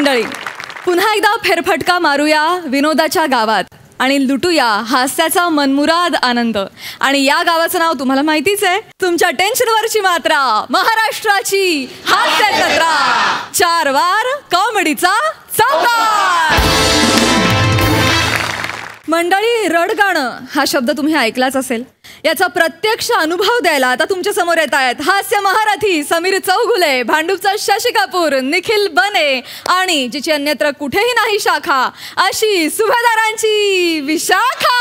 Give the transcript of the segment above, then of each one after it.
मंडळी, पुन्हा एकदा फेरफटका मारूया विनोदाच्या गावात आणि लुटूया हास्याचा मनमुराद आनंद. आणि या गावाचं नाव तुम्हाला माहितीच आहे, तुमच्या टेन्शनवरची मात्रा, महाराष्ट्राची हास्य जत्रा. 4 वार कॉमेडीचा चौकार. मंडळी, रडगाणं हा शब्द तुम्ही ऐकलाच असेल. याचा प्रत्यक्ष अनुभव द्यायला आता तुमच्या समोर येत आहेत हास्य महारथी समीर चौगुले, भांडूपचा शशी कपूर, निखिल बने आणि जिची अन्यत्र कुठेही नाही शाखा अशी सुभेदारांची विशाखा.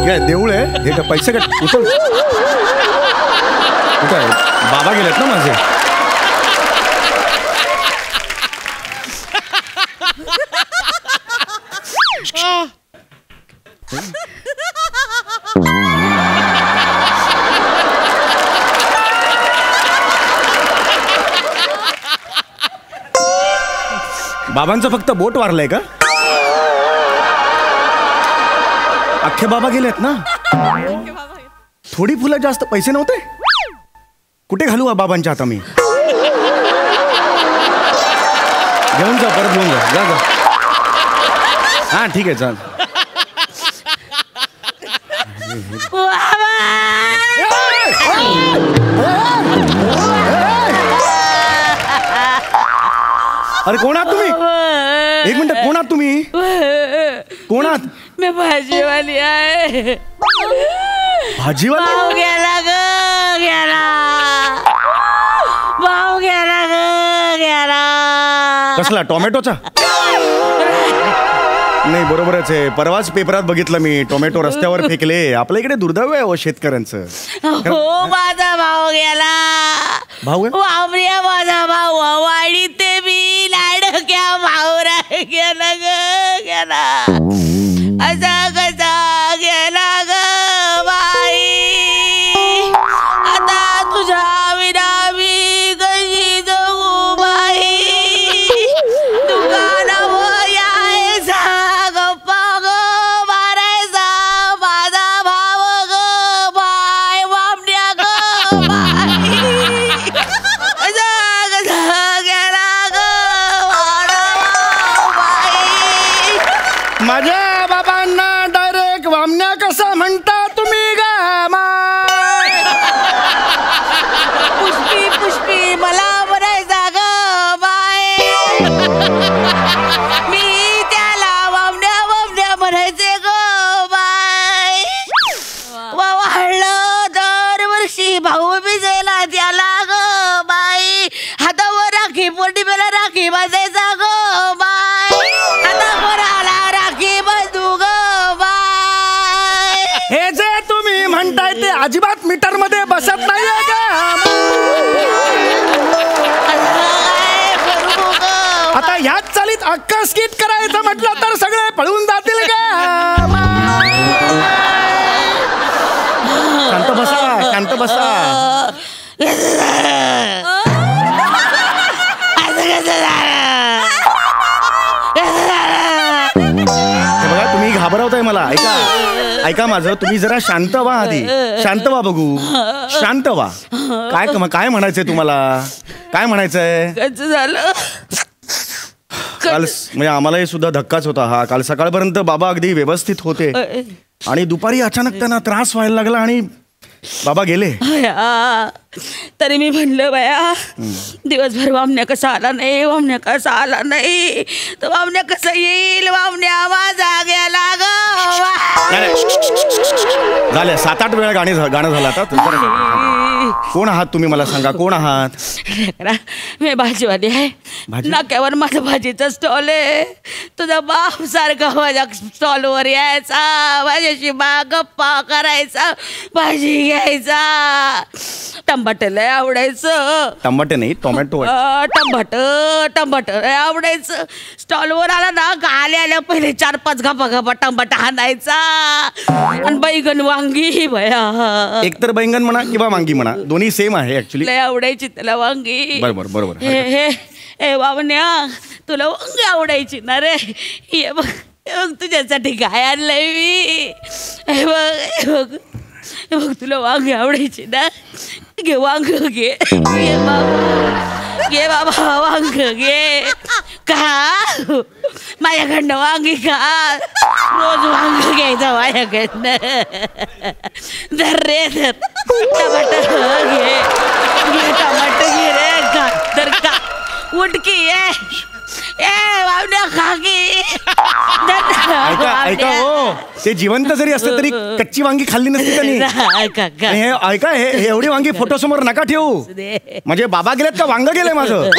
काय देऊळ आहे हे का? पैसे का उचल. कुठं आहे बाबा? गेलेत ना माझे. बाबांचं फक्त बोट वारलंय का? अख्खे बाबा गेलेत ना. थोडी फुलं जास्त पैसे नव्हते. कुठे घालू बाबांच्या आता मी? घेऊन जा, परत घेऊन जा. जा जा. हा ठीक आहे, चाल. अरे कोण आहात तुम्ही? एक मिनिट, कोण आहात तुम्ही? कोण आहात? मी भाजीवाली आहे. भाजीवाली? भाव गेला ग, गेला. भाव गेला ग, गेला. कसला? टोमॅटोचा? नाही, बरोबरच आहे. परवाच पेपरात बघितलं मी, टोमॅटो रस्त्यावर फेकले. आपल्या इकडे दुर्दैव आहे शेतकऱ्यांचं. हो, माझा भाव गेला. भाऊ वावऱ्या माझा भाऊ वाडी ते मी लाडक्या भावरा गेला ग, गेला. असा कसा गेला ग बाई, आता तुझ्या विना मी कशी जगू बाई. दुकानावर यायचा, गप्पा ग मारायचा, माझा भाव ग बाय, बामड्या ग बाई. असा कसा गेला ग माझा भाव बाई. माझ्या बाबांना डायरेक्ट वामण्या कसा म्हणता तुम्ही गा माय? पुष्पी पुष्पी मला म्हणायचा ग बाय. मी त्याला वामण्या वामण्या म्हणायचे ग बाय. वाढलं दरवर्षी भाऊ बिजेला त्याला ग बाई. हातावर राखी, पौर्णिमेला राखी बांधायचा ग बाय. हातावर आला राखी बांधू ग बाय. हे जे तुम्ही म्हणताय ते अजिबात मीटर मध्ये बसत नाहीये का? आता ह्याच चालीत अख्खा स्किट करायचं म्हटलं तर सगळे पळून जातील का? शांत बसा, शांत बसा. बघा, तुम्ही घाबरवताय मला. ऐका ऐका माझं, तुम्ही जरा शांत व्हा. आधी शांत व्हा, बघू. शांत व्हा. काय म्हणायचंय तुम्हाला? काय म्हणायचंय? कसं झालं? काल म्हणजे आम्हालाही सुद्धा धक्काच होता हा. काल सकाळपर्यंत बाबा अगदी व्यवस्थित होते आणि दुपारी अचानक त्यांना त्रास व्हायला लागला आणि बाबा गेले. तरी मी म्हणलं बाया, दिवसभर वामण्या कसा आला नाही, वामण्या कसा आला नाही, तर वामण्या कसं येईल, वामण्या माझा गेला ग. झाले 7-8 वेळा गाणं झालं आता. कोण आहात तुम्ही मला सांगा, कोण आहात? मी भाजीवाली आहे. नाक्यावर माझा भाजीचा स्टॉल आहे. तुझा बाप सारखा माझ्या स्टॉलवर यायचा, माझ्याशी गप्पा करायचा, भाजी घ्यायचा. टमाट लय आवडायचं. टमाटे नाही टोमॅटो. टमाट लय आवडायचं. स्टॉलवर आला ना आल्या पहिले 4-5 घापा टमाटा हाणायचा. आणि बैंगन वांगी भया. एकतर बैंगन म्हणा किंवा वांगी म्हणा, दोन्ही सेम आहे ऍक्च्युली. लय आवडायची त्याला वांगी. बरोबर. हे बावण्या, तुला वांगी आवडायची ना रे. हे बघ तुझ्यासाठी काय आणलंय मी. हे बघ तुला वांगी आवडायची ना. घे वांग घे. घे बाबा वांग घे. का माझ्याकडनं वांगी खा. रोज वांग घ्यायचा माझ्याकडनं. धर रे धर. टमाटर घे. टमाटर घे रे. खा तर का. उठकी ए बावड्या खाकी. ऐका हो, ते जिवंत जरी असलं तरी कच्ची वांगी खाल्ली नसती त्यांनी. ऐका हे एवढी वांगी फोटो समोर नका ठेवू. म्हणजे बाबा गेलेत का वांग गेलंय माझं.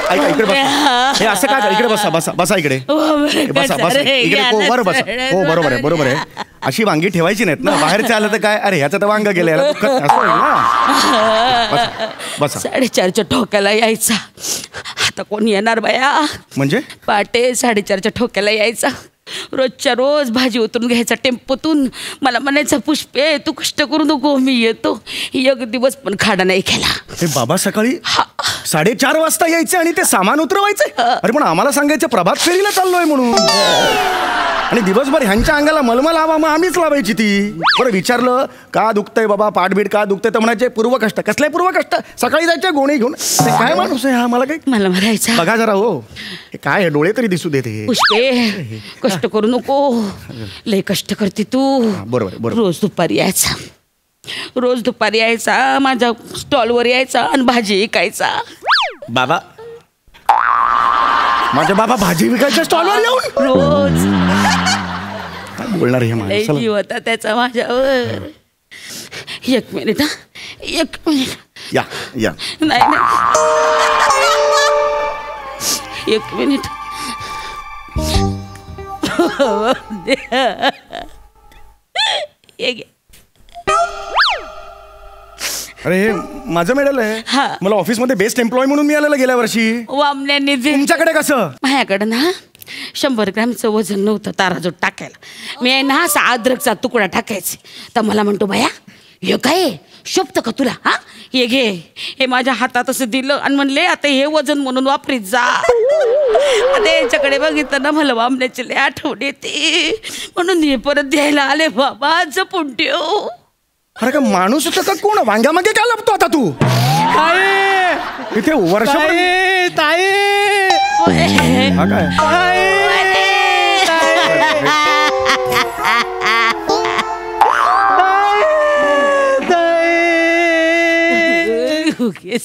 ऐका इकडे बसा. हे असं काय इकडे बसा इकडे बसा इकडे. हो बरोबर आहे. अशी वांगी ठेवायची नाहीत ना. बाहेरचे आलं तर काय, अरे ह्याचं तर वांग गेलं असं होईल ना. बसा. 4:30च्या ठोक्याला यायचा. आता कोण येणार बाया. म्हणजे पहाटे 4:30च्या ठोक्याला यायचा. रोजच्या रोज भाजी उतरून घ्यायचा टेम्पोतून. मला म्हणायचं पुष्पे तू कष्ट करू नको, मी येतो. एक दिवस पण खाडा नाही केला. हे बाबा सकाळी 4:30 वाजता यायचे आणि ते सामान उतरवायचे. अरे पण आम्हाला सांगायचं प्रभात फेरीला चाललोय म्हणून. आणि दिवसभर ह्यांच्या अंगाला मलमल हवा, मग आम्हीच लावायची ती. बरं विचारलं का दुखतंय बाबा, पाठबीट का दुखतंय, तर म्हणायचे पूर्वकष्ट. कसले पूर्वकष्ट. सकाळी जायचे गोणी घेऊन. काय माणूस आहे हा. मला म्हणायचा बघा जरा हो, हे काय डोळे तरी दिसू देते. पुष्पे कष्ट करू नको, लय कष्ट करते तू. बरोबर. रोज दुपारी यायचा. माझ्या स्टॉलवर यायचा आणि भाजी विकायचा. बाबा माझे बाबा भाजी विकायच्या स्टॉलवर येऊन रोज. काय बोलणार हे माणसाला. जीव होता त्याचा माझ्यावर. एक मिनिट. या नाही एक मिनिट. अरे हे माझं मेडल आहे. मला ऑफिसमध्ये बेस्ट एम्प्लॉय म्हणून मिळालेलं गेल्या वर्षी. वामण्याने तुमच्याकडे कसं. माझ्याकडे ना 100 ग्रॅमचं वजन नव्हतं ताराजोट टाकायला. मी ना असा अद्रकचा तुकडा टाकायचे. तर मला म्हणतो बाया हे काय शोभतं का तुला. हा हे घे. हे माझ्या हातात असं दिलं आणि म्हणले आता हे वजन म्हणून वापरीत जा. आता यांच्याकडे बघितलं ना मला वामण्याची लय आठवण येते. म्हणून हे परत द्यायला आले. बाबा जपून ठेव. अरे का माणूस होता का कोण. वांग्यामागे काय लपतो आता तू. इथे वर्ष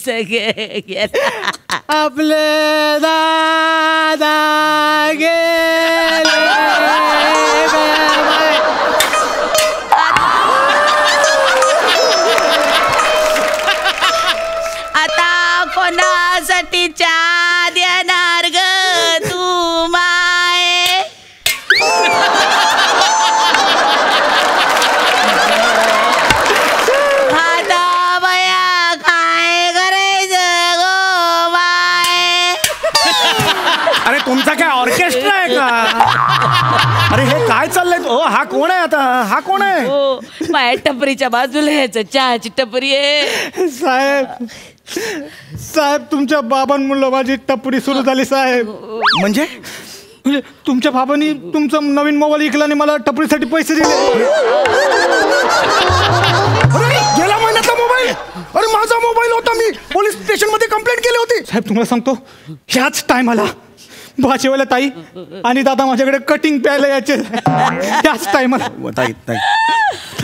सगळे आपले दादा गेले. आता कोणासाठी चहा देणार ग तू माय. आता बया काय करायचं गो माय. अरे तुमचा काय ऑर्केस्ट्रा आहे का. अरे हे काय चाललंय. ओ हा कोण आहे आता. हा कोण आहे. हो माझ्या टपरीच्या बाजूला यायचं. चहाची टपरी आहे. साहेब तुमच्या बाबांमुळे माझी टपरी सुरू झाली साहेब. म्हणजे तुमच्या बाबांनी तुमचा नवीन मोबाईल विकला आणि मला टपरीसाठी पैसे दिले. गेला महिन्यातला मोबाईल. अरे माझा मोबाईल होता. मी पोलीस स्टेशन मध्ये कंप्लेंट केली होती. साहेब तुम्हाला सांगतो ह्याच टायमाला भाजीवाल्या ताई आणि दादा माझ्याकडे कटिंग प्यायला यायचे. त्याच टायमाला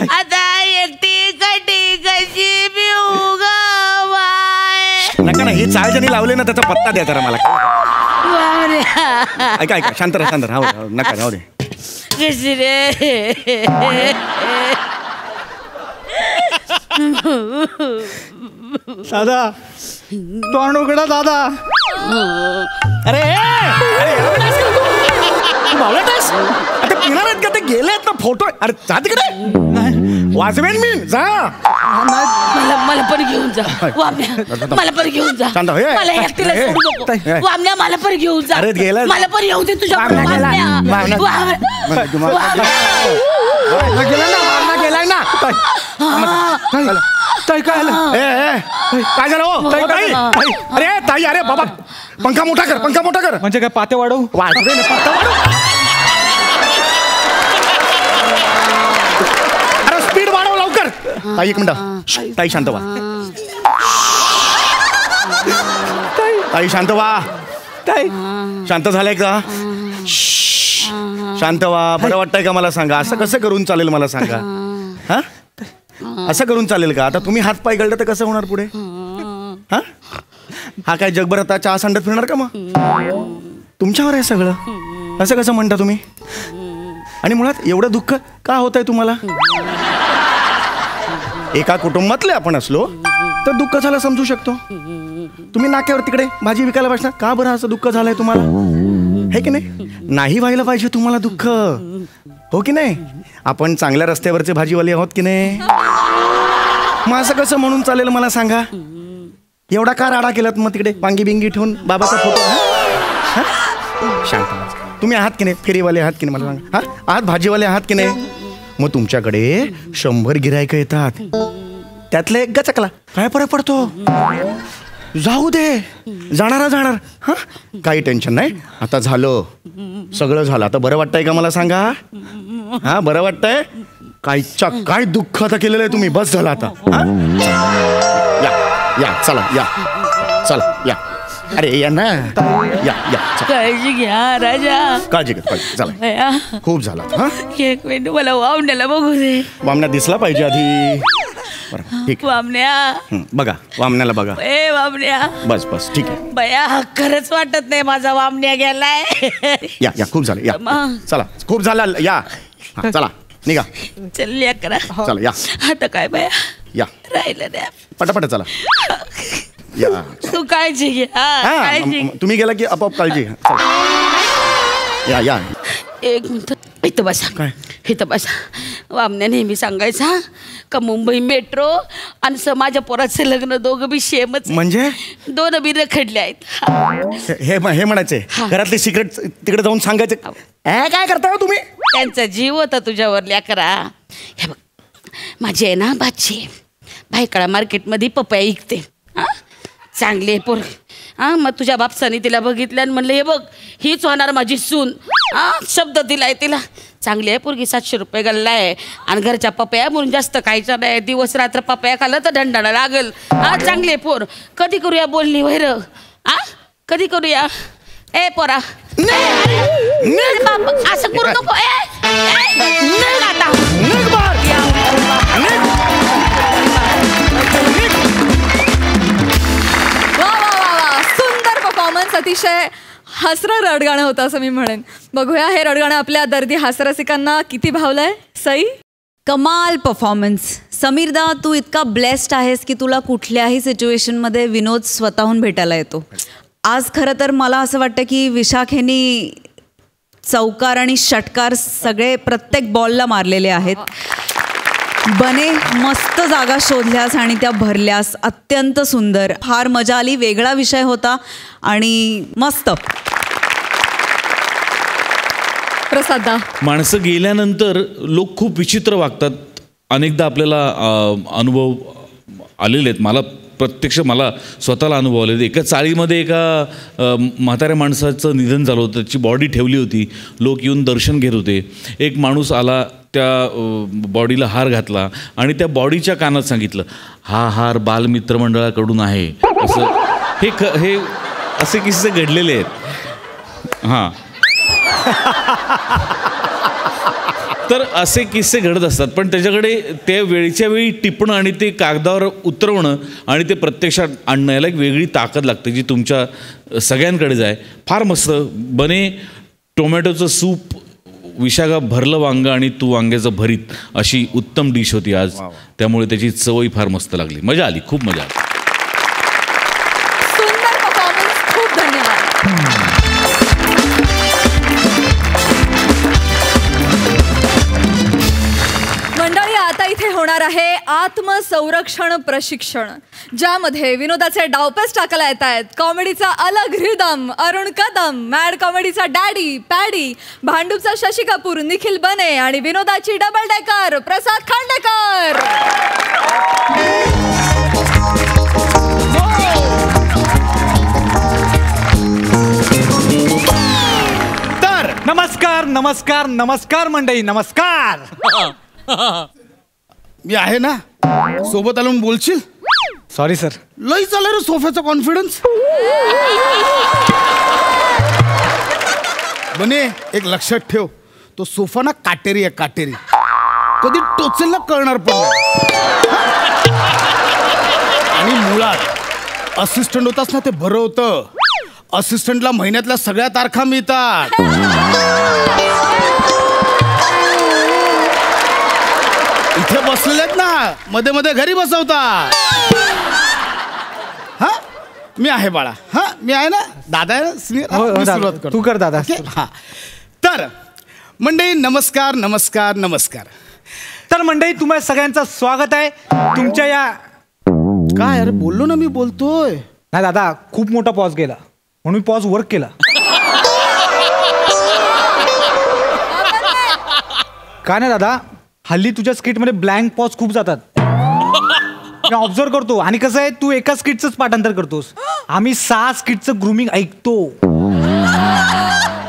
आता एकटी कटी कशी पिऊ ग बाय. नका ना. हे चाळ ज्यांनी लावले ना त्याचा पत्ता द्या जरा मला. ऐका शांत राहा. नका राहू दे. कशी रे. दादा तोंड उघडा दादा. अरे सांगणार आहेत का? ते गेलेत ना फोटो. अरे जा तिकडे, वाचवेन मी. जा. मला पण घेऊन जा वामण्या, मला पण घेऊन जा. शांत हो, हे. मला एकटीला हे. सोडू नको वामण्या, मला पण घेऊन जा. अरे गेला. मला पण येऊ दे तुझ्या वामण्या गेला. गेलाय ना. ताई काय आलं? काय झालं हो? ताई. अरे ताई, अरे बाबा, पंखा मोठा कर, पंखा मोठा कर. म्हणजे काय पाते वाढवू? वाजवे ना, पत्ता वाढव. अरे स्पीड वाढव लवकर. ताई एक मिनिट. ताई शांत व्हा. ताई शांत व्हा. ताई शांत झालंय का? शांत व्हा. बरं वाटतंय का मला सांगा? असं कसं करून चालेल मला सांगा? हा, असं करून चालेल का? आता तुम्ही हात पाय गळलं तर कसं होणार पुढे? हा काय जगभर आता चहा सांडत फिरणार का? मग तुमच्यावर आहे सगळं. असं कसं म्हणता तुम्ही? आणि मुळात एवढं दुःख का होत आहे तुम्हाला? एका कुटुंबातले आपण असलो तर दुःख झालं समजू शकतो. तुम्ही नाक्यावर तिकडे भाजी विकायला बसणार का? बरं असं दुःख झालंय तुम्हाला, हे की नाही? नाही व्हायला पाहिजे तुम्हाला दुःख, हो की नाही? आपण चांगल्या रस्त्यावरचे भाजीवाले आहोत की नाही? मग असं कसं म्हणून चालेल मला सांगा? एवढा का राडा केलात मग तिकडे वांगी बिंगी ठेवून बाबाचा फोटो? शांत. तुम्ही आहात की नाही फेरीवाले? आहात की नाही मला सांगा? आहात भाजीवाले? आहात की नाही? मग तुमच्याकडे 100 गिरायकं येतात, त्यातले एक गचकला, काय फरक पडतो? जाऊ दे, जाणार. हा, काही टेन्शन नाही. आता झालं, सगळं झालं. आता बरं वाटतंय का मला सांगा? हा, बरं वाटतंय? काय दुःख आता केलेलं आहे तुम्ही? बस झालं आता. या चला, या. अरे या ना, या. काळजी घ्या राजा. काळजी घ्या. चला, खूप झाला. हा, एक मिनिट, मला वामण्याला बघू दे. वामण्या दिसला पाहिजे आधी. बरं, ठीक. वामण्या बघा, वामण्याला बघा. ए वामण्या. बस ठीक आहे. बया, खरंच वाटत नाही माझा वामण्या गेलाय. या खूप झालं. या चला, खूप झालं. या, चला निघा. चल लेकरा, चला या. आता काय बया, या राहिलं द्या. पटापट चला. या. तू काळजी घे. काळजी. तुम्ही गेला की आपोआप काळजी घ्या. या. एक मिनिट, इथं बसा. काय? इथं बसा. वामण्या नेहमी सांगायचा का मुंबई मेट्रो आणि माझ्या पोराचं लग्न दोघं बी सेमच. म्हणजे 2 बी रखडले आहेत. हे म्हणायचे घरातले सिक्रेट तिकडे जाऊन सांगायचे. काय करताय तुम्ही? त्यांचा जीव होता तुझ्यावर लेकरा. हे बघ, माझी आहे ना बाची भायखळा मार्केटमध्ये पपया विकते. चांगली आहे पोर. मग तुझ्या बापसाने तिला बघितलं आणि म्हणलं हे बघ, हीच होणार माझी सून. शब्द दिलाय तिला. चांगली आहे पोरगी. 700 रुपये गल्ला आहे आणि घरच्या पपया म्हणून जास्त खायचा नाही. दिवस रात्र पपया खाल्लं तर ढंडाणा लागल. चांगली आहे पोर. कधी करूया बोलणी वैर? कधी करूया? ए पोरा, असं करू नको. सुंदर परफॉर्मन्स, अतिशय हसरं रडगाणं होतं असं मी म्हणेन. बघूया हे रडगाणं आपल्या दर्दी हास्यरसिकांना किती भावलंय. सई, कमाल परफॉर्मन्स. समीरदा, तू इतका ब्लेस्ड आहेस की तुला कुठल्याही सिच्युएशनमध्ये विनोद स्वतःहून भेटायला येतो. आज खरं तर मला असं वाटतं की विशाखेनी चौकार आणि षटकार सगळे प्रत्येक बॉलला मारलेले आहेत. बने, मस्त जागा शोधल्यास आणि त्या भरल्यास. अत्यंत सुंदर, फार मजा आली. वेगळा विषय होता आणि मस्त. प्रसादा, माणसं गेल्यानंतर लोक खूप विचित्र वागतात. अनेकदा आपल्याला अनुभव आलेले आहेत. मला स्वतःला अनुभव आले. एका चाळीमध्ये एका म्हाताऱ्या माणसाचं निधन झालं होतं. त्याची बॉडी ठेवली होती. लोक येऊन दर्शन घेत होते. एक माणूस आला, त्या बॉडीला हार घातला आणि त्या बॉडीच्या कानात सांगितलं, हा हार बालमित्रमंडळाकडून आहे. असं हे असे किस्से घडलेले आहेत. हां, तर असे किस्से घडत असतात. पण त्याच्याकडे त्या वेळच्या वेळी टिपणं आणि ते कागदावर उतरवणं आणि ते प्रत्यक्षात आणणं, याला एक वेगळी ताकद लागते जी तुमच्या सगळ्यांकडेच आहे. फार मस्त. बने, टोमॅटोचं सूप, विशाखा भरलं वांगं आणि तू वांग्याचं भरीत, अशी उत्तम डिश होती आज. त्यामुळे त्याची चवही फार मस्त लागली. मजा आली, खूप मजा आली. सुंदर परफॉर्मन्स, खूप धन्यवाद. आहे आत्मसंरक्षण प्रशिक्षण, ज्यामध्ये विनोदाचे डावपेच टाकायला येत आहेत. कॉमेडीचा अलग रिदम अरुण कदम, मॅड कॉमेडीचा डॅडी पॅडी, भांडूपचा शशी कपूर निखिल बने आणि विनोदाची डबल डेकर प्रसाद खांडेकर. नमस्कार नमस्कार नमस्कार मंडळी, नमस्कार. मी आहे ना, सोबत आलो म्हणून बोलशील. Sorry sir. लई चालय रे सोफ्याचा कॉन्फिडन्स. बने एक लक्षात ठेव, तो सोफा ना काटेरी आहे, काटेरी. कधी टोचेल ना कळणार पण नाही. आणि मुळात असिस्टंट होतास ना, ते बरं होतं. असिस्टंटला महिन्यातल्या सगळ्या तारखा मिळतात. इथे बसलेले आहेत ना, मध्ये मध्ये घरी बसवतात. हा मी आहे बाळा. हा मी आहे ना, दादा आहे ना सिनियर. मी सुरुवात करतो. तू कर दादा. हा तर मंडळी नमस्कार नमस्कार नमस्कार. तर मंडळी तुम्हाला सगळ्यांचं स्वागत आहे तुमच्या या. काय अरे बोललो ना, मी बोलतोय. नाही दादा, खूप मोठा पॉज गेला म्हणून पॉज वर्क केला. का नाही दादा, हल्ली तुझ्या स्किटमध्ये ब्लँक पॉज खूप जातात. मी ऑब्झर्व करतो. आणि कसं आहे, तू एका स्किटचंच पाठांतर करतोस, आम्ही 6 स्किटचं ग्रूमिंग ऐकतो.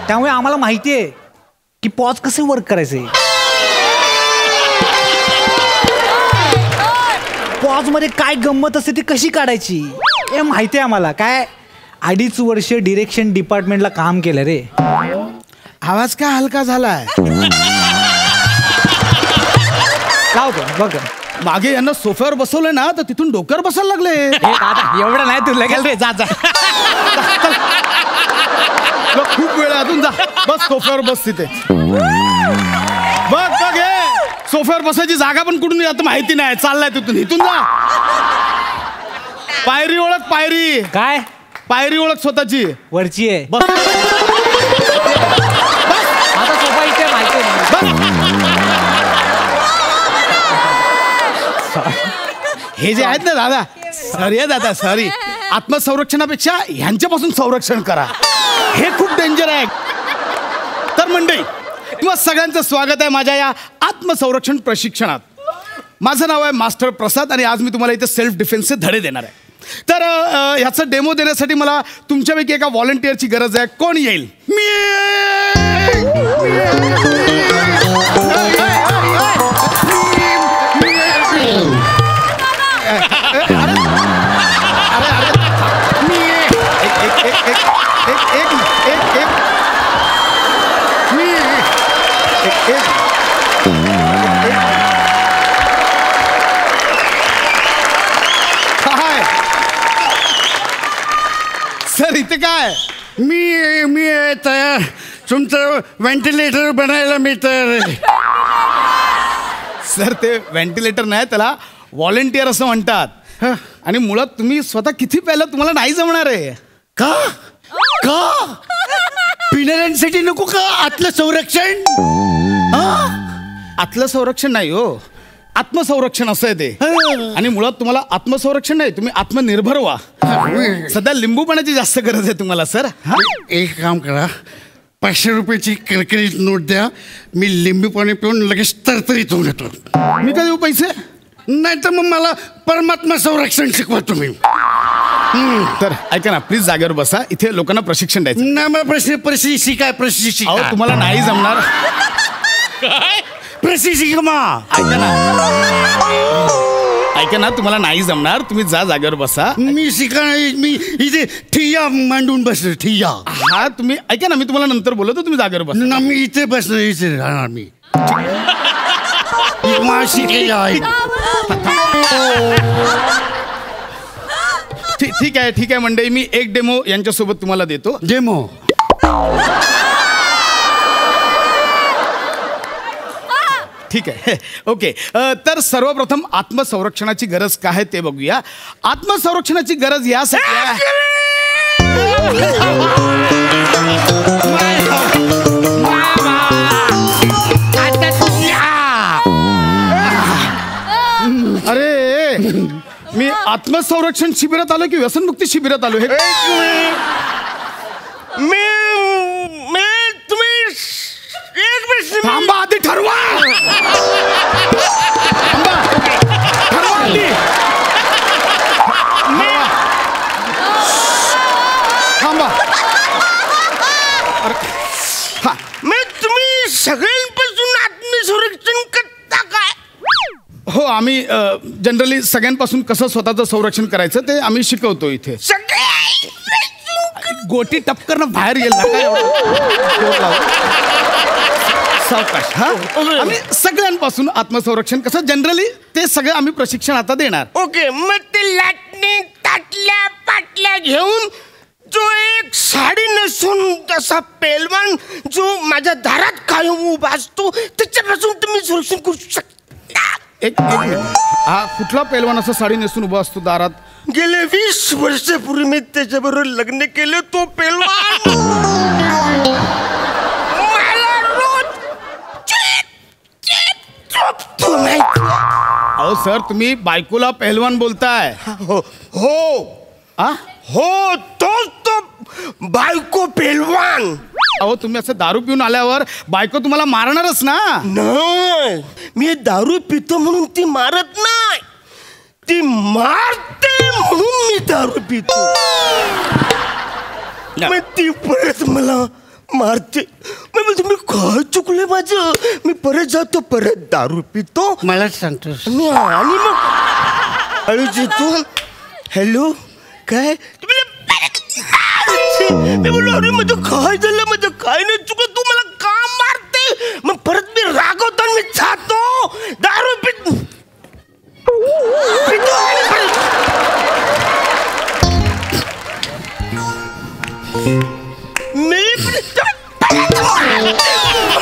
त्यामुळे आम्हाला माहिती आहे की पॉज कसे वर्क करायचे. पॉज मध्ये काय गंमत असते ती कशी काढायची हे माहिती आहे आम्हाला. काय 2.5 वर्ष डिरेक्शन डिपार्टमेंटला काम केलं रे. आवाज काय हलका झालाय. बघ मागे यांना सोफ्यावर बसवलंय ना, तर तिथून डोक्यावर बसायला लागले. एवढं नाही तू लगेच रे. जा जा खूप वेळ अजून. जा बस सोफ्यावर बस तिथे. बघ बघ हे सोफ्यावर बसायची जागा पण कुठून आता माहिती नाही. चाललाय तिथून. इथून जा. पायरी ओळख, पायरी. काय पायरी ओळख स्वतःची. वरची आहे. बस आता सोफा इथे माहिती आहे. हे जे आहेत ना दादा, सॉरी आहे दादा, सॉरी. आत्मसंरक्षणापेक्षा ह्यांच्यापासून संरक्षण करा, हे खूप डेंजर आहे. तर मंडळी तुम्हा सगळ्यांचं स्वागत आहे माझ्या या आत्मसंरक्षण प्रशिक्षणात. माझं नाव आहे मास्टर प्रसाद आणि आज मी तुम्हाला इथे सेल्फ डिफेन्सचे धडे देणार आहे. तर ह्याचं डेमो देण्यासाठी मला तुमच्यापैकी एका व्हॉलंटिअरची गरज आहे. कोण येईल? सर इथे काय? मी तयार. तुमचं व्हेंटिलेटर बनायला मी तयार आहे. सर ते व्हेंटिलेटर नाही, त्याला व्हॉलंटिअर असं म्हणतात. आणि मुळात तुम्ही स्वतः किती प्यायला तुम्हाला नाही जमणार आहे. का का पिणाऱ्यांसाठी नको का आतलं संरक्षण? आतलं संरक्षण नाही हो, आत्मसंरक्षण असं आहे ते. आणि मुळात तुम्हाला आत्मसंरक्षण नाही, तुम्ही आत्मनिर्भर व्हा. सध्या लिंबू पाण्याची जास्त गरज आहे तुम्हाला सर. एक काम करा, 500 रुपयाची करकरीत नोट द्या. मी लिंबू पाणी पिऊन लगेच तरतरीत होऊन येतो. मी काय देऊ पैसे? नाही तर मग मला परमात्मा संरक्षण शिकवा तुम्ही. तर ऐका ना, प्लीज जागेवर बसा. इथे लोकांना प्रशिक्षण द्यायचं. नाही मला प्रशिक्षिका अहो तुम्हाला नाही जमणार. प्रशिक्षिका ऐका ना, तुम्हाला नाही जमणार. तुम्ही जा जागेवर बसा. मी मी इथे ठिय्या मांडून बसलो. ठिय्या. हा तुम्ही ऐका ना, मी तुम्हाला नंतर बोलतो. तुम्ही जागेवर बसा. ना मी इथे बसलो. इथे राहणार मी. ठीक आहे ठीक आहे मंडळी, मी एक डेमो यांच्यासोबत तुम्हाला देतो. डेमो ठीक आहे. ओके. तर सर्वप्रथम आत्मसंरक्षणाची गरज काय आहे ते बघूया. आत्मसंरक्षणाची गरज यासाठी आहे. आत्मसंरक्षण शिबिरात आलो की व्यसनमुक्ती शिबिरात आलो हे तुम्ही एक मिनिट थांबा आधी ठरवा थांबा तुम्ही सगळ्यांपासून आत्मसंरक्षण करता काय? हो आम्ही जनरली सगळ्यांपासून कसं स्वतःचं संरक्षण करायचं ते आम्ही शिकवतो इथे. गोटी टपकरणं बाहेर येईल ना काय सावकाश. हा आम्ही सगळ्यांपासून आत्मसंरक्षण कसं जनरली ते सगळं आम्ही प्रशिक्षण आता देणार. ओके मग ते लाटणी ताटल्या पाटल्या घेऊन जो एक साडी नसून तसा पेलवान जो माझ्या दारात कायम उभा असतो त्याच्यापासून तुम्ही संरक्षण करू शकता. एक मिनिट हा कुठला पेलवान असं साडी नेसून उभा असतो दारात? गेले 20 वर्षापूर्वी मी त्याच्याबरोबर लग्न केलं तो पेलवान मला रोज चोपतो माहिती. अहो सर तुम्ही बायकोला पेलवान बोलताय? हो हो तोच तो बायको पेलवान. अहो तुम्ही असं दारू पिऊन आल्यावर बायको तुम्हाला मारणारच ना. नाही मी दारू पितो म्हणून ती मारत नाही ती मारते म्हणून मी दारू पितो. मग ती परत मला मारते. मग तुम्ही काय चुकले माझं? मी परत जातो परत दारू पितो मलाच सांगतोस आणि मग हळूच येतो. हॅलो काय मी बोललो अरे माझं काय झालं माझं काय नाही चुकलं तू मला का मारते. मग परत मी रागवतो आणि मी जातो दारू पितो मी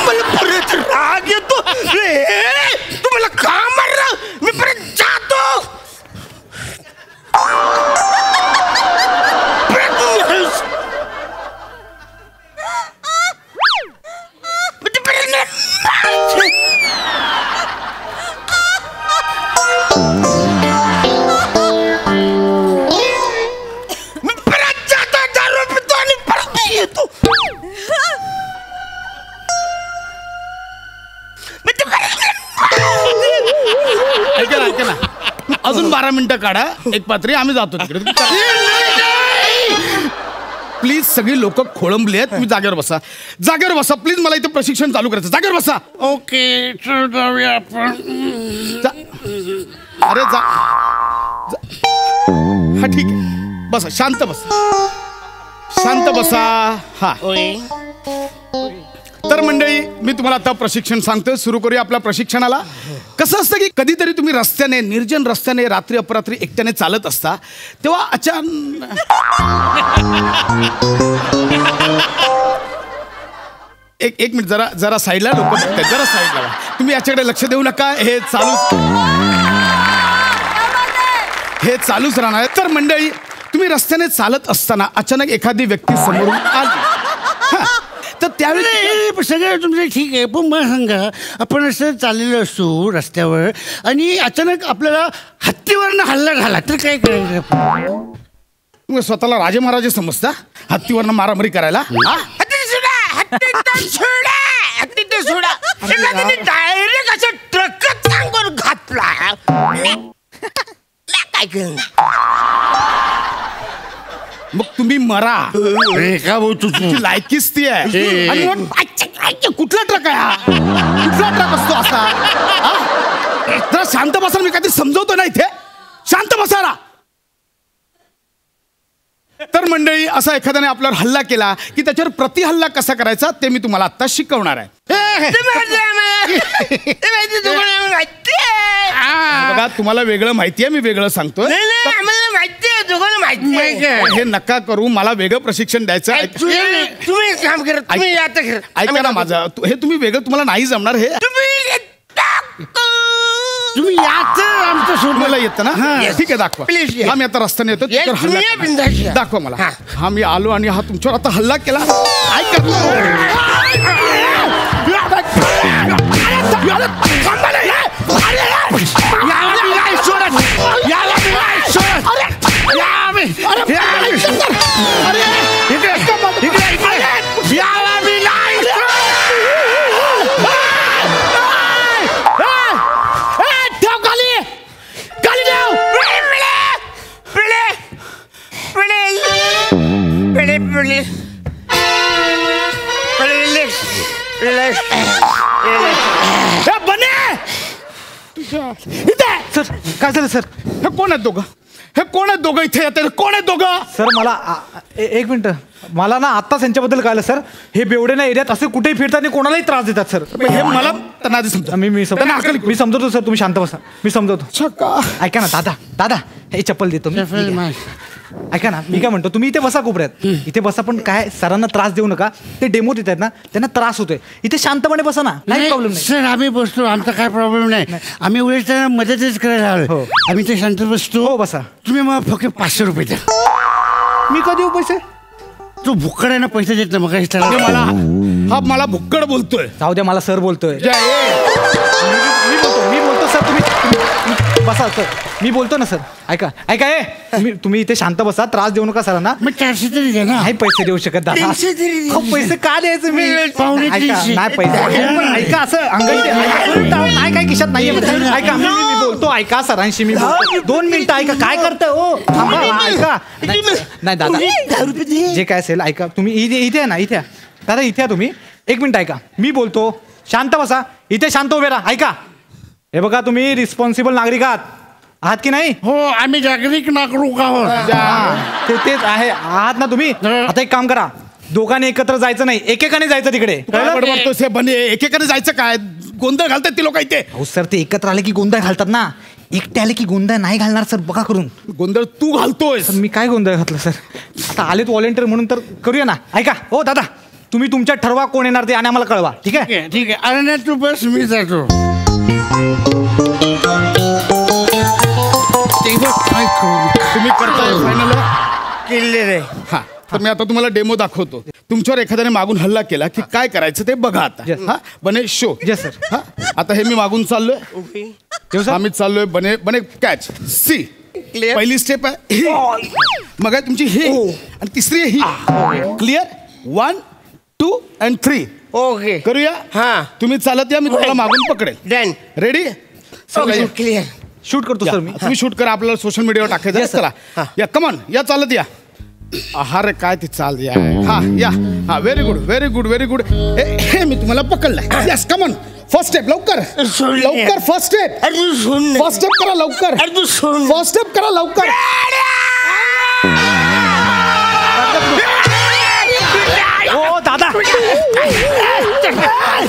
मला परत राग येतो. तू मला का मारलं? मी परत जातो. ऐका ना अजून 12 मिनिटं काढा एक पात्री आम्ही जातो तिकडे. प्लीज सगळी लोक खोळंबली आहेत. तुम्ही जागेवर बसा प्लीज. मला इथे प्रशिक्षण चालू करायचं. जागेवर बसा. ओके जाऊया आपण. अरे जा हा ठीक आहे बसा शांत बसा हा. तर मंडळी मी तुम्हाला आता प्रशिक्षण सांगतोय. सुरू करूया आपल्या प्रशिक्षणाला. कसं असतं की कधीतरी तुम्ही रस्त्याने निर्जन रस्त्याने रात्री अपरात्री एकट्याने चालत असता तेव्हा अचानक एक मिनिट जरा साईडला लोक बघतात. जरा साईडला तुम्ही याच्याकडे लक्ष देऊ नका. हे चालूच राहणार. तर मंडळी तुम्ही रस्त्याने चालत असताना अचानक एखादी व्यक्ती समोरून आली तर त्यावेळी सगळं तुमचं ठीक आहे पण मला सांगा आपण असं चाललेलो असतो रस्त्यावर आणि अचानक आपल्याला हत्तीवरनं हल्ला झाला तर काय करायचं? तुम्ही स्वतःला राजे महाराजे समजता हत्तीवरनं मारामारी करायला? डायरेक्ट असं ट्रकच सांगून घातला काय केलं मग तुम्ही मरा. का भाऊ तुझी लायकीच ती आहे. आणि मग कुठला ट्रक आहे हा? कुठला ट्रक असतो असा? जरा शांत बसा. मी काहीतरी समजवतो ना इथे. शांत बसायला. तर मंडळी असा एखाद्याने आपल्यावर हल्ला केला की त्याच्यावर प्रतिहल्ला कसा करायचा ते मी तुम्हाला आता शिकवणार आहे. बघा तुम्हाला वेगळं माहिती आहे मी वेगळं सांगतोय. हे नका करू. मला वेगळं प्रशिक्षण द्यायचं. तुम्ही काम करा. तुम्ही आता ऐका ना माझं. हे तुम्ही वेगळं तुम्हाला नाही जमणार. हे तुम्ही याच आमचं सोडवायला येतं ना. ठीक आहे दाखवा प्लीज. हा मी आता रस्त्याने येतो. दाखवा मला. हा मी आलो आणि हा तुमच्यावर आता हल्ला केला. ऐका बने सर काय झालं सर? हे कोण आहेत दोघं? हे कोण आहेत दोघं इथे येते? कोण आहेत दोघं? सर मला एक मिनिट, मला ना आत्ताच यांच्याबद्दल कळलं सर. हे बेवडे ना एरियात असे कुठेही फिरतात आणि कोणालाही त्रास देतात सर. हे मला त्यांना आधी समजा. मी समजवतो सर, तुम्ही शांत बसा. मी समजवतो. ऐका ना दादा, दादा हे चप्पल देतो मी. ऐका ना, मी काय म्हणतो, तुम्ही इथे बसा कोपऱ्यात. इथे बसा, पण काय सरांना त्रास देऊ नका. ते डेमो देत आहेत ना, त्यांना त्रास होतोय. इथे शांतपणे बसा ना, नाही प्रॉब्लेम नाही. सर आम्ही बसतो, आमचा काय प्रॉब्लेम नाही. आम्ही उलट त्यांना मदतच करायला आलो. आम्ही ते शांत बसतो. हो बसा. तुम्ही मग फक्त 500 रुपये द्या. मी कधी देऊ पैसे? तू भुक्कड आहे ना, पैसे देत ना. मग मला भुक्कड बोलतोय. जाऊ द्या, मला सर बोलतोय. मी बोलतो सर. तुम्ही बसा सर, मी बोलतो ना सर. ऐका ऐका, तुम्ही इथे शांत बसा, त्रास देऊ नका सरांना. मग 400 तरी द्या ना. नाही पैसे देऊ शकत दादा. पैसे का द्यायचे मी? नाही पैसे. ऐका असं अंगाई नाही, काय खिशात नाहीये. ऐका मी बोलतो, ऐका सरांशी मी बोलतो. 2 मिनिटं ऐका. काय करताय हो? ऐका. नाही दादा, जे काय असेल ऐका. तुम्ही इथे ना, इथे दादा, इथे तुम्ही 1 मिनिट ऐका. मी बोलतो, शांत बसा. इथे शांत उभे राहा. ऐका, हे बघा, तुम्ही रिस्पॉन्सिबल नागरिक आहात की नाही? हो, आम्ही नागरिक आहोत. तेच आहे, आहात ना तुम्ही? आता एक काम करा, दोघांनी एकत्र जायचं नाही, एकेकाने जायचं तिकडे. एकेकाने जायचं काय? गोंधळ घालतात ती लोक इथे. हो सर, ते एकत्र आले की गोंधळ घालतात ना. एकटे आले की गोंधळ नाही घालणार सर, बघा करून. गोंधळ तू घालतोय. सर मी काय गोंधळ घातलं सर? आता आलेत व्हॉलेंटियर म्हणून तर करूया ना. ऐका हो दादा, तुम्ही तुमच्या ठरवा कोण येणार ते आणि आम्हाला कळवा. ठीक आहे? ठीक आहे. अरे नाही, तू बस, मी जातो. तुम्ही करताय फायनल केलेलं. हा, तर मी आता तुम्हाला डेमो दाखवतो. तुमच्यावर एखाद्याने मागून हल्ला केला की काय करायचं ते बघा आता. हा, बने शो. Yes sir. हा, आता हे मी मागून चाललोय. आम्ही चाललोय. बने बने कॅच. सी पहिली स्टेप आहे, मग आहे तुमची ही, आणि तिसरी ही. क्लिअर? 1 2 and 3. ओके, करूया. हा, तुम्ही चालत या, मी तुम्हाला मागून पकडेल. डन. रेडी? क्लिअर. शूट करतो सर मी. तुम्ही शूट करा, आपल्याला सोशल मीडियावर टाकायचं. चला या, कमॉन या, चालत या. रे काय ते चाल या. हा या. हा, very good very good very good. हे मी तुम्हाला पकडलं. Yes, come on. फर्स्ट स्टेप लवकर लवकर. First step. फर्स्ट स्टेप करा लवकर. फर्स्ट स्टेप करा लवकर. ओ दादा,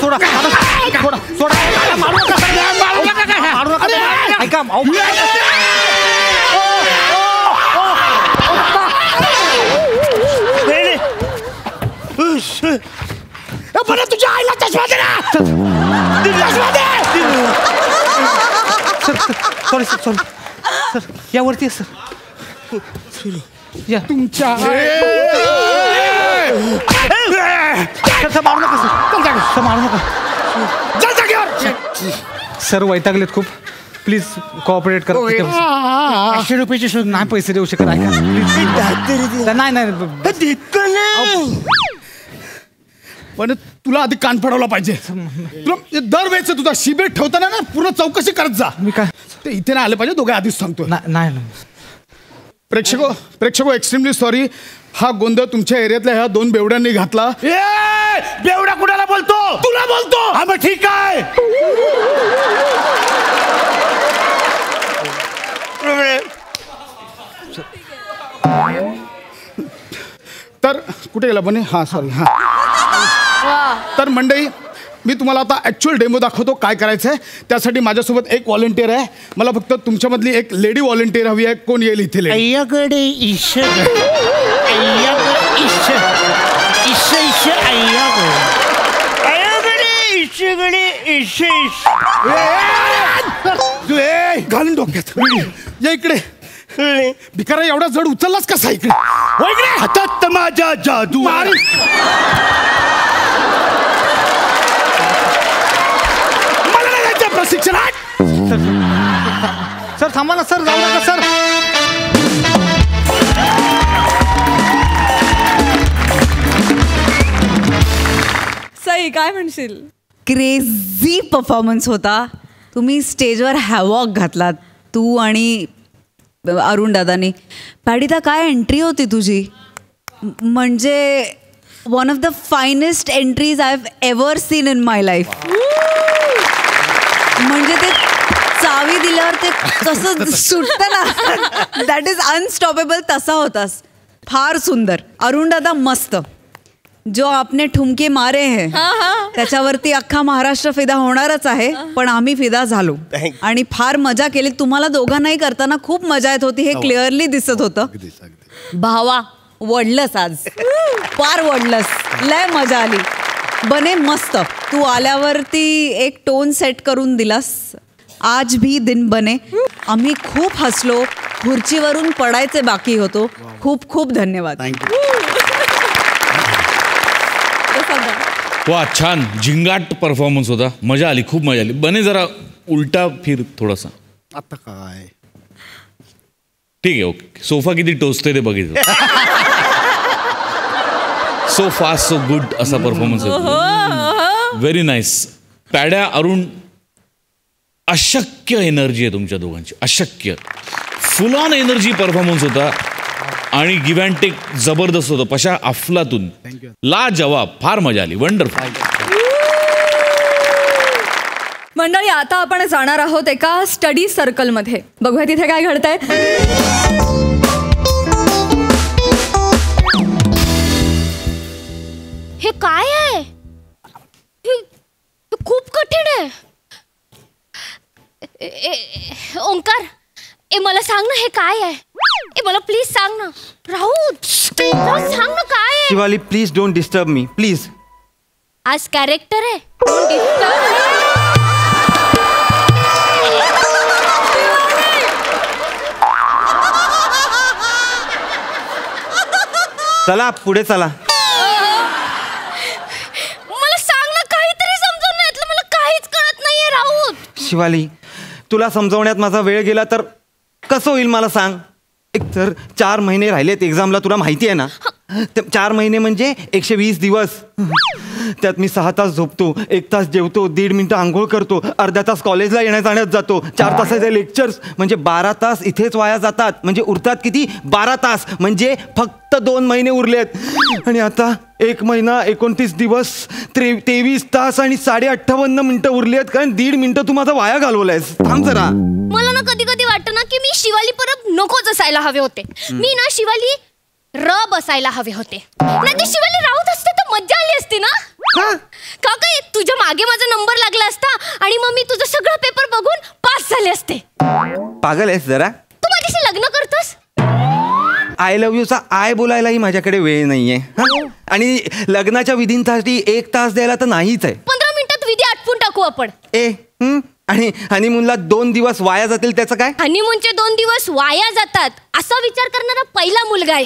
सोडा सोडा सोडा. मारू नका सर, मारू नका. ऐका, बरं, तुझ्या आईला चष्मा दे ना. चष्मा दे. Sorry sir, sorry sir. यावरती आहे सर. या तुमच्या सर, मारू नका सर. मारू नका सर. वैतागलेत खूप. प्लीज कोऑपरेट करा. 500 रुपयाची शोध. नाही पैसे देऊ शकत. ऐका प्लीज. नाही नाही, पण तुला आधी कान पडवला पाहिजे. तुला दरवेळेस तुझा शिबिर ठेवताना ना पूर्ण चौकशी करत जा. मी काय ते इथे नाही आले पाहिजे. दोघे आधीच सांगतो. नाही. प्रेक्षको एक्स्ट्रीमली सॉरी. हा गोंधळ तुमच्या एरियातल्या ह्या 2 बेवड्यांनी घातला. बेवडा कुणाला बोलतो? तुला बोलतो. हा, मग ठीक आहे. तर कुठे गेला बने? हा सॉरी. हा, तर मंडळी, मी तुम्हाला आता ऍक्च्युअल डेमो दाखवतो काय करायचं आहे. त्यासाठी माझ्यासोबत एक व्हॉलेंटियर आहे. मला फक्त तुमच्यामधली एक लेडी व्हॉलेंटियर हवी आहे. कोण येईल इथे? लेडी. अय्याकडे ईश्वर. अय्याकडे ईश्वर. ईश्वर ईश्वर. अय्याकडे. अय्याकडे ईश्वरकडे ईश्वर. घालून डोक्यात. या इकडे. भिकारा एवढा जड उचललास कसा इकडे? हातात माझ्या जादू. मला नाही जायचं प्रशिक्षणात. सर थांबा ना सर, जाऊ नका सर. सई, काय म्हणशील? क्रेझी परफॉर्मन्स होता. तुम्ही स्टेजवर हॅवॉक घातलात, तू आणि अरुण दादानी. पॅडिता, काय एंट्री होती तुझी. म्हणजे one of the finest entries I have ever seen in my life. म्हणजे ते चावी दिल्यावर ते कसं सुटतं ना, दॅट इज अनस्टॉपेबल. तसा होतास. फार सुंदर. अरुण दादा मस्त. जो आपने ठुमके मारे है त्याच्यावरती अख्खा महाराष्ट्र फिदा होणारच आहे. पण आम्ही फिदा झालो आणि फार मजा केली. तुम्हाला दोघांनाही करताना खूप मजा येत होती, हे क्लिअरली दिसत होतं. भावा वडलंस आज, फार वडलंस, लय मजा आली. बने मस्त. तू आल्यावरती एक टोन सेट करून दिलास. आज भी दिन बने. आम्ही खूप हसलो, खुर्चीवरून पडायचे बाकी होतो. खूप खूप धन्यवाद. वा, छान झिंगाट परफॉर्मन्स होता. मजा आली, खूप मजा आली. बने जरा उलटा फिर थोडासा. आता काय ठीक आहे, ओके. सोफा किती टोचतोय ते बघितलं. सो फास्ट सो गुड असा परफॉर्मन्स होता. Very nice. पॅड्या, अरुण, अशक्य एनर्जी आहे तुमच्या दोघांची, अशक्य. फुल ऑन एनर्जी परफॉर्मन्स होता आणि गिव्ह अँड टेक जबरदस्त होतं. पशा अफलातून, ला जवाब, फार मजा आली. वंडरफुल. मंडळी, आता आपण जाणार आहोत एका स्टडी सर्कलमध्ये. बघूया तिथे काय घडतंय. हे काय आहे? हे खूप कठीण आहे. ओंकार, मला सांग ना, हे काय आहे? मला प्लीज सांग ना. राहुल, सांग ना काय आहे? Shivali, please don't disturb me, please. आज कॅरेक्टर आहे. Don't disturb. चला पुढे चला. मला सांग ना, काहीतरी समजून नाही येतलं. मला काहीच कळत नाहीये राहुल. शिवाली, तुला समजवण्यात माझा वेळ गेला तर कसं होईल मला सांग. एक तर 4 महिने राहिलेत एक्झामला, तुला माहिती आहे ना. 4 महिने म्हणजे 120 दिवस. त्यात मी 6 तास झोपतो, 1 तास जेवतो, 1.5 मिनिटं आंघोळ करतो, अर्धा तास कॉलेजला येण्या जाण्यात जातो, 4 तासाचे लेक्चर्स, म्हणजे 12 तास इथेच वाया जातात. म्हणजे उरतात किती? 12 तास. म्हणजे फक्त 2 महिने उरलेत. आणि आता 1 महिना 29 दिवस 23 तास आणि 58.5 मिनिटं उरली आहेत. कारण 1.5 मिनिटं तू माझा वाया घालवलायस. थांब जरा. मला ना कधी कधी वाटतं ना की मी शिवाली परब नकोच असायला हवे होते. मी ना शिवाली बसायला हवे होते. नाही ते शिवाली राऊत असते तर मज्जा आली असती ना. का काय तुझ्या मागे माझा नंबर लागला असता आणि मग मी तुझं सगळं पेपर बघून पास झाले असते. पागल आहेस जरा. तू माझ्याशी लग्न करतोस? आय लव्ह यूचा आय बोलायलाही माझ्याकडे वेळ नाहीये. आणि लग्नाच्या विधींसाठी 1 तास द्यायला तर नाहीच आहे. 15 मिनिटात विधी आटपून टाकू आपण. आणि हनीमूनला 2 दिवस वाया जातील त्याचं काय? हनीमूनचे 2 दिवस वाया जातात असा विचार करणारा पहिला मुलगा आहे.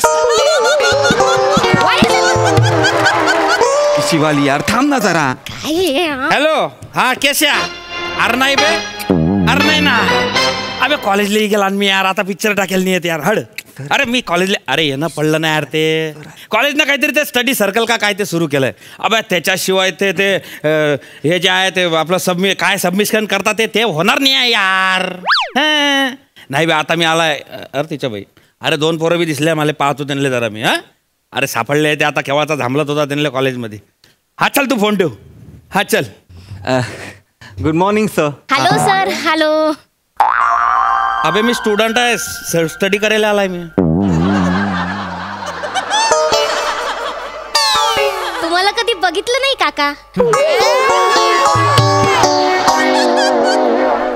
शिवाली यार, थांब ना जरा. हॅलो, हा कैसे? अरे नाही बे, अरे नाही ना. अबे कॉलेजला गेला मी यार. आता पिक्चर टाकेल नाही येत यार. हड. अरे मी कॉलेजला, अरे येणं पडलं ना यार. ते कॉलेजनं काहीतरी ते स्टडी सर्कल का काय ते सुरू केलंय. अबे त्याच्याशिवाय ते हे जे आहे ते आपलं सबमिशन करतात ते होणार नाही आहे यार. नाही बे, आता मी आलाय. अरे तिच्या बाई, अरे 2 पोरं बी दिसले मला, पाहतो त्यांना जरा मी. अरे सापडले ते आता केव्हाचा थांबलत होता त्यांना कॉलेजमध्ये. हा चल तू फोन ठेव. हा चल. Good morning sir. Hello sir. Hello. अबे मी स्टुडंट आहे, स्टडी करायला आलाय मी. तुम्हाला कधी बघितलं नाही काका.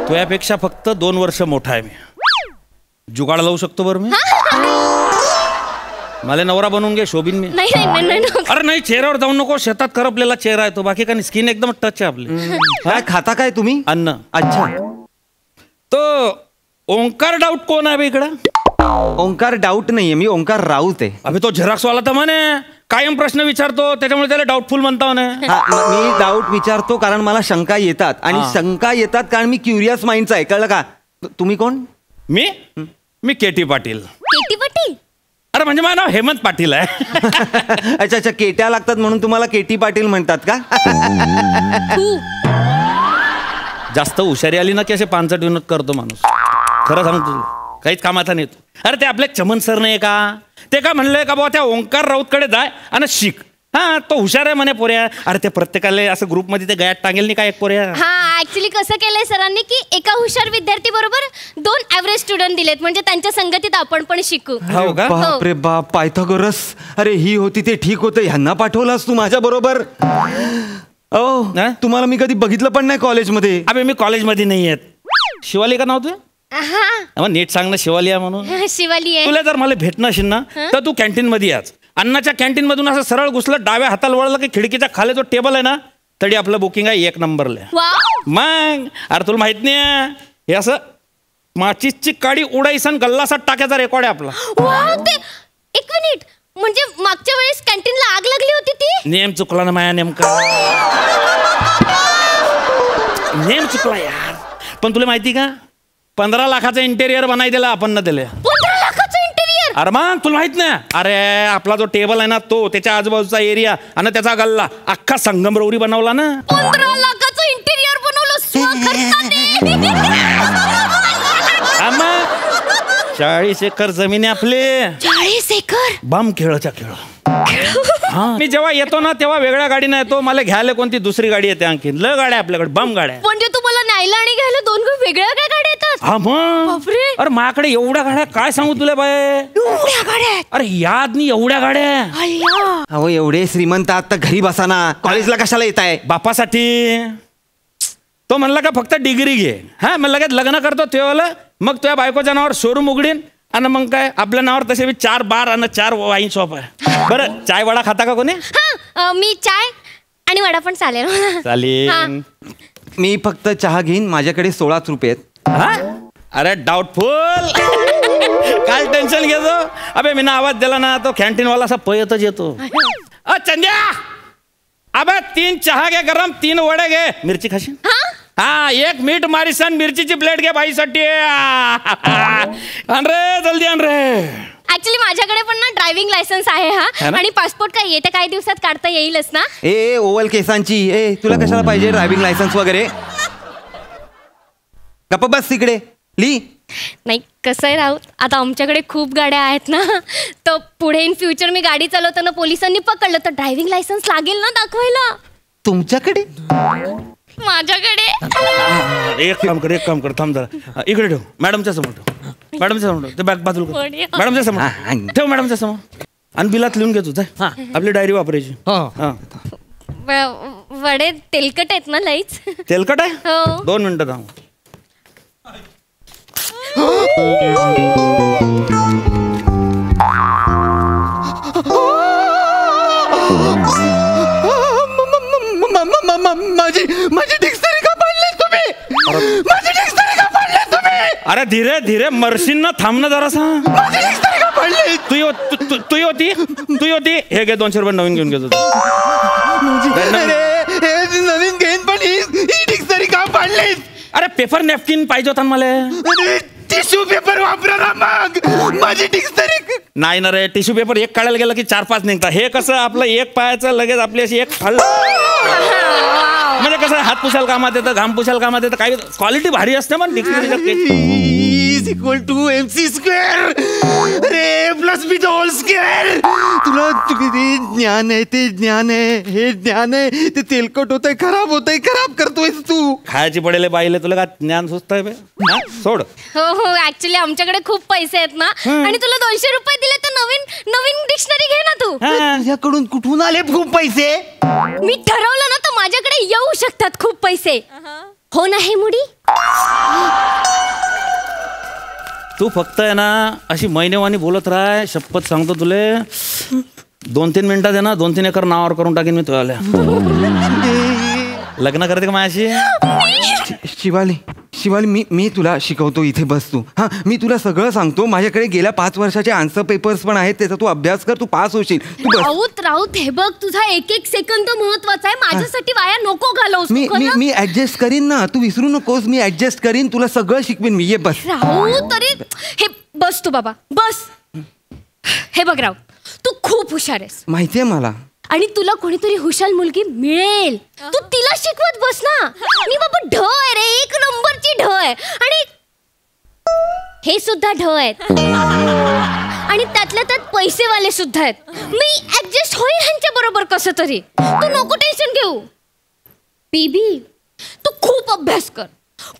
तुझ्यापेक्षा फक्त 2 वर्ष मोठा आहे मी. जुगाड लावू शकतो बरं मी. मला नवरा बनवून घे, शोभीन मी. नाही. अरे नाही, चेहऱ्यावर जाऊ नको. शेतात करपलेला चेहरा आहे तो, बाकी काही स्किन एकदम टच आहे आपली. काय खाता काय तुम्ही? अन्न. अच्छा. तो ओंकार डाऊट कोण आहे बे इकडं? ओंकार डाऊट नाहीये, मी ओंकार राऊत आहे. अभि तो झेरॉक्सवाला तर म्हणे कायम प्रश्न विचारतो, त्याच्यामुळे त्याला डाऊटफुल म्हणता म्हणे. मी डाऊट विचारतो कारण मला शंका येतात. आणि शंका येतात कारण मी क्युरियस माइंडचा आहे. कळलं का? तुम्ही कोण? मी केटी पाटील. केटी पाटील? अरे म्हणजे माझं नाव हेमंत पाटील आहे. अच्छा, केट्या लागतात म्हणून तुम्हाला केटी पाटील म्हणतात का? जास्त हुशारी आली ना की असे 5 विनोद करतो माणूस. खरं सांगतो, काहीच कामाचा नाही. अरे ते आपले चमन सर नाही का, ते का म्हणले का बाबा त्या ओंकार राऊतकडे जाय आणि शिक. हा तो हुशार आहे म्हणे पोऱ्या. अरे ते प्रत्येकाला असं ग्रुपमध्ये ते गळ्यात टांगेल नाही का एक पोऱ्या. हा ऍक्च्युली कसं केलंय सरांनी की एका हुशार विद्यार्थी बरोबर 2 ॲव्हरेज स्टुडंट दिलेत म्हणजे त्यांच्या संगतीत आपण पण शिकू. हो का? बाप रे बाप, पायथागोरस. अरे ही होती ते ठीक होतं, ह्यांना पाठवलास तू माझ्या बरोबर. ओ तुम्हाला मी कधी बघितलं पण नाही कॉलेजमध्ये. अबे मी कॉलेजमध्ये नाही येत. शिवाली का नाव तुझं? हा नीट सांग ना शिवाली आहे म्हणून. शिवाली आहे. तुला जर मला भेटणं असेल ना तर तू कॅन्टीन मध्ये याच. अन्नाच्या कॅन्टीन मधून असं सरळ घुसलं डाव्या हाताला वळलं की खिडकीच्या खाली जो टेबल आहे ना तरी आपलं बुकिंग आहे 1 नंबरला. मग अरे तुला माहित नाही हे असं माचीसची काडी उडाईसन गल्लासात टाकायचा रेकॉर्ड आहे आपला. एक मिनिट, म्हणजे मागच्या वेळेस कॅन्टीनला आग लागली होती ती. नेम चुकला ना माया, नेमका नेम चुकला यार. पण तुला माहिती का 15 लाखाचं इंटेरियर बनाय दिला आपण ना दिले. 15 लाखाचं इंटेरियर? अरे मग तुला माहित ना, अरे आपला जो टेबल आहे ना तो त्याच्या आजूबाजूचा एरिया आणि त्याचा गल्ला अख्खा संगमरवरी बनवला ना. 15 लाखाचं इंटेरियर बनवलं स्वखर्चाने. 40 एकर जमीन आहे आपले. 40 एकर? बम खेळच्या खेळ. हा मी जेव्हा येतो ना तेव्हा वेगळ्या गाडीने येतो, मला घ्यायला कोणती दुसरी गाडी येते आणखी. लय गाड्या आपल्याकडे, बम गाड्या. म्हणजे तुम्हाला न्यायला आणि घ्यायला 2 वेगळ्या गाड्या येतात? हा मग. अरे माझ्याकडे एवढ्या गाड्या काय सांगू तुला बाय. एवढ्या गाड्या? अरे याद नाही एवढ्या गाड्या. अहो एवढे श्रीमंत आता घरी बसा ना, कॉलेजला कशाला येत आहे? बापासाठी. तो म्हणला का फक्त डिग्री घे. हा मग लगेच लग्न करतो तेव्हा मग तुझ्या बायकोच्या नावावर शोरूम उघडीन आणि मग काय आपल्या नावावर तसे 4 बार आणि 4 वाईन शॉप आहे. बरं चाय वडा खाता का कोणी? हा मी चाय आणि वडा पण चालेल. चालेल. मी फक्त चहा घेईन, माझ्याकडे 16 रुपये आहेत. अरे डाऊटफुल. काय टेन्शन घेतो. अबे मी आवाज दिला ना तो कॅन्टीनवाला असा पयतच येतो. चंद्या अबे 3 चहा घे गरम, 3 वडे घे. मिरची खाशी? हा 1 मीठ मारीसन, मिरचीची प्लेट घे बाईसाठी. आण रे जल्दी आण रे. ऍक्च्युली माझ्याकडे पण ना ड्रायव्हिंग लायसन्स आहे हा, आणि पासपोर्ट काय येत्या काही दिवसात काढता येईलच ना. ए ओवल केसांची, ए तुला कशाला पाहिजे ड्रायव्हिंग लायसन्स वगैरे? गप्प बस तिकडे ली. नाही कसं आहे राऊत, आता आमच्याकडे खूप गाड्या आहेत ना, तर पुढे इन फ्युचर मी गाडी चालवताना पोलिसांनी पकडलं तर ड्रायव्हिंग लायसन्स लागेल ना दाखवायला. तुमच्याकडे? माझ्याकडे. एक काम कर थांब जरा. इकडे ठेव, मॅडमच्या समोर ठेव. मॅडमच्या समोर ते बॅग बाजूला कर. मॅडमच्या समोर ठेव, मॅडमच्या समोर. आणि बिलात लिहून घेतो जाय. आपली डायरी वापरायची. वडे तेलकट आहेत ना लईच? तेलकट आहे? 2 मिनिटं थांब. माझी डिक्शनरी का पाडली तुम्ही? माझी डिक्शनरी का पाडली तुम्ही? अरे धीरे धीरे मरशील ना, थांब ना जरासा. माझी डिक्शनरी का पाडली? तू होती हे घे 200 रुपये नवीन घेऊन घेतो. नवीन घेईन पण ही डिक्शनरी का पाडली? अरे पेपर नॅपकिन पाहिजे होता मला. टिश्यू पेपर वापरा ना मग. माझी डिक्शनरी नाही ना रे, टिश्यू पेपर एक काढायला गेला की 4-5 निघतात. हे कसं आपलं एक पायाचं लगेच आपली अशी एक म्हणजे कसं हात पुसायला कामात येतं, घाम पुसायला कामात येतं. काही क्वालिटी भारी असते मग डिक्शनरी इक्वल टू MC². अरे प्लस बी होल स्क्वेअर. तुला ज्ञान आहे ते ज्ञान आहे, हे ज्ञान आहे ते तेलकट होतंय, खराब होतंय, खराब करतोयस तू. खायची पडेल बाईले, तुला का ज्ञान सुचतंय बे? सोड. हो ऍक्च्युली आमच्याकडे खूप पैसे आहेत ना, आणि तुला 200 रुपये दिले तर नवीन डिक्शनरी घे ना तू. तुझ्याकडून कुठून आले खूप पैसे? मी ठरवलं ना तर माझ्याकडे येऊ शकतात खूप पैसे. हो ना हे मुडी? तू फक्त आहे ना अशी महिनेवानी बोलत राह. शपथ सांगतो तुले 2-3 मिनिटात आहे ना 2-3 एकर नावावर करून टाकेन मी तुला. लग्न करते का माझ्याशी? शिवाली मी तुला शिकवतो, इथे बस तू. हा मी तुला सगळं सांगतो. माझ्याकडे गेल्या 5 वर्षाचे आन्सर पेपर्स पण आहेत, त्याचा तू अभ्यास कर, तू पास होशील. तू बस. राऊत हे बघ, तुझा एक सेकंद महत्वाचा आहे. माझ्यासाठी वाया नको घालवूस. मी ऍडजस्ट करीन ना, तू विसरू नकोस. मी ऍडजस्ट करीन, तुला सगळं शिकवीन मी. ये बस. राऊत अरे हे बस तू बाबा बस. हे बघ राऊत, तू खूप हुशार आहेस माहितीये मला, आणि तुला कोणीतरी हुशार मुलगी मिळेल. तू तिला शिकवत बस ना. आणि बाबा ढ आहे रे, 1 नंबरची ढ आहे. आणि हे सुद्धा ढ आहेत, आणि त्यातल्या त्यात पैसेवाले सुद्धा आहेत. मी ऍडजस्ट होईल ह्यांच्या बरोबर कसं तरी. तू नको टेन्शन घेऊ. बेबी तू खूप अभ्यास कर,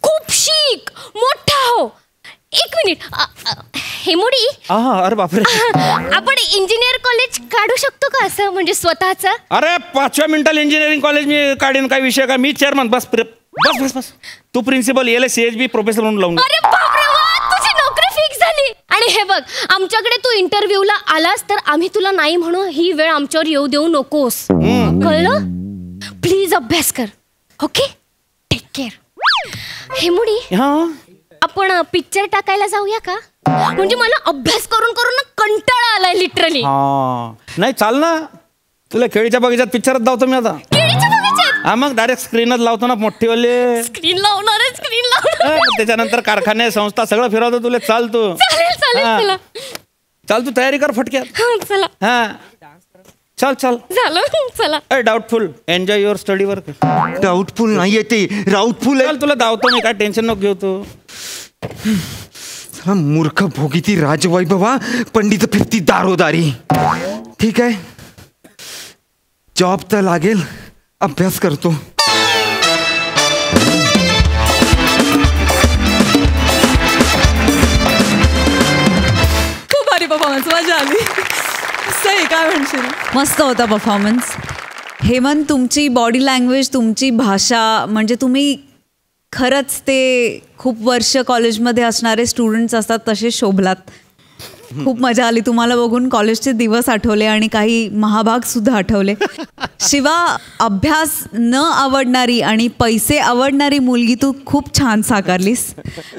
खूप शिक, मोठा हो. एक मिनिट हेमुडी, अरे बापरे, आपण इंजिनियर कॉलेज काढू शकतो का असं, म्हणजे स्वतःच? अरे 5व्या मिनिटाला इंजिनिअरिंग कॉलेज मी काढीन, काय विषय का. मी चेअरमन. बस बस बस बस. तू प्रिन्सिपल, याला CHB प्रोफेसर म्हणून लावून. अरे बापरे वा, तुझी नोकरी फिक्स झाली. आणि हे बघ, आमच्याकडे तू इंटरव्ह्यूला आलास तर आम्ही तुला नाही म्हणू ही वेळ आमच्यावर येऊ देऊ नकोस. कळलं? प्लीज अभ्यास कर. Okay, take care. हेमुडी, आपण पिक्चर टाकायला जाऊया का? म्हणजे मला अभ्यास करून करून ना कंटाळा आलाय लिटरली. नाही चाल ना, तुला केळीच्या बगीचात पिक्चरात लावतो मी आता. केळीच्या बगीचात? हा मग डायरेक्ट स्क्रीनच लावतो ना, मोठीवाले स्क्रीन लावणार आहे, स्क्रीन लावणार. त्याच्यानंतर कारखाने संस्था सगळं फिरवतो तुला. चाल तू. चालेल. चाल तू तयारी कर फटक्यात. चला. हा चल झालं. चला. Doubtful, enjoy your study work. Doubtful नाहीये ते, राऊटफुल आहे. तुला धावतो मी, काय टेन्शन नको घेऊ तू. मूर्ख भोगी ती राजवैभवा, पंडित फिरती दारोदारी. ठीक आहे, जॉब तर लागेल, अभ्यास करतो. खूप भारी परफॉर्मन्स, मजा आली. सही, काय म्हणशील? मस्त होता परफॉर्मन्स. हेमंत, तुमची बॉडी लँग्वेज, तुमची भाषा, म्हणजे तुम्ही खरंच ते खूप वर्ष कॉलेजमध्ये असणारे स्टुडंट्स असतात तसे शोभलात. खूप मजा आली तुम्हाला बघून. कॉलेजचे दिवस आठवले आणि काही महाभाग सुद्धा आठवले. शिवा, अभ्यास न आवडणारी आणि पैसे आवडणारी मुलगी तू खूप छान साकारलीस.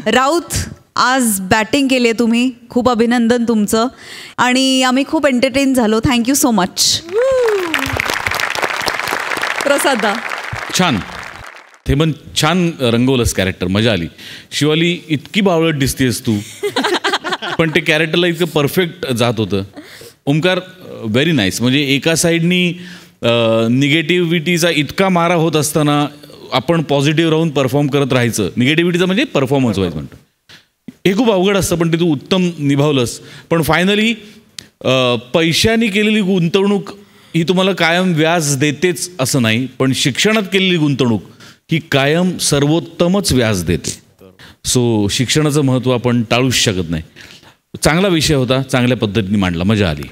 राऊत, आज बॅटिंग केली आहे तुम्ही, खूप अभिनंदन तुमचं. आणि आम्ही खूप एंटरटेन झालो. Thank you so much. प्रसादा, छान. ते पण छान रंगवलंस कॅरेक्टर, मजा आली. शिवाली, इतकी बावळट दिसतेस तू, पण ते कॅरेक्टरला इतकं परफेक्ट जात होतं. Omkar, very nice. म्हणजे एका साईडनी निगेटिव्हिटीचा इतका मारा होत असताना आपण पॉझिटिव्ह राहून परफॉर्म करत राहायचं. निगेटिव्हिटीचा म्हणजे परफॉर्मन्स व्हायचं म्हणतो. हे खूप अवघड असतं, पण ते तू उत्तम निभावलंस. पण फायनली पैशाने केलेली गुंतवणूक ही तुम्हाला कायम व्याज देतेच असं नाही, पण शिक्षणात केलेली गुंतवणूक ही कायम सर्वोत्तमच व्याज देते. सो शिक्षणाचं महत्त्व आपण टाळूच शकत नाही. चांगला विषय होता, चांगल्या पद्धतीने मांडला, मजा आली.